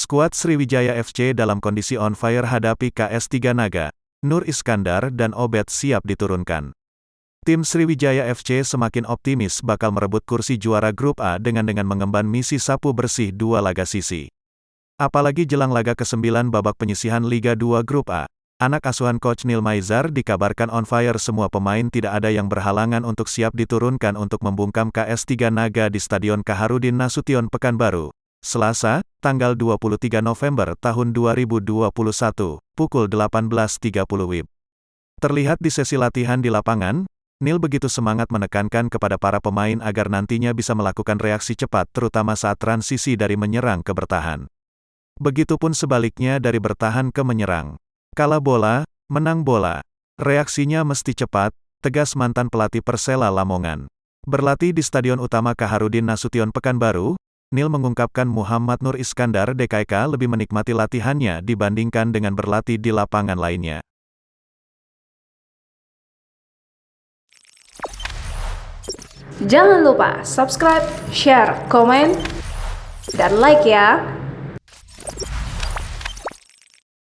Skuad Sriwijaya FC dalam kondisi on fire hadapi KS3 Naga. Nur Iskandar dan Obed siap diturunkan. Tim Sriwijaya FC semakin optimis bakal merebut kursi juara Grup A dengan mengemban misi sapu bersih 2 laga sisi. Apalagi jelang laga ke-9 babak penyisihan Liga 2 Grup A. Anak asuhan Coach Neil Maizar dikabarkan on fire, semua pemain tidak ada yang berhalangan untuk siap diturunkan untuk membungkam KS3 Naga di Stadion Kaharudin Nasution Pekanbaru. Selasa, tanggal 23 November tahun 2021, pukul 18.30 WIB. Terlihat di sesi latihan di lapangan, Neil begitu semangat menekankan kepada para pemain agar nantinya bisa melakukan reaksi cepat terutama saat transisi dari menyerang ke bertahan. Begitupun sebaliknya dari bertahan ke menyerang. Kalah bola, menang bola. Reaksinya mesti cepat, tegas mantan pelatih Persela Lamongan. Berlatih di Stadion Utama Kaharudin Nasution Pekanbaru, Neil mengungkapkan Muhammad Nur Iskandar DKK lebih menikmati latihannya dibandingkan dengan berlatih di lapangan lainnya. Jangan lupa subscribe, share, komen, dan like ya!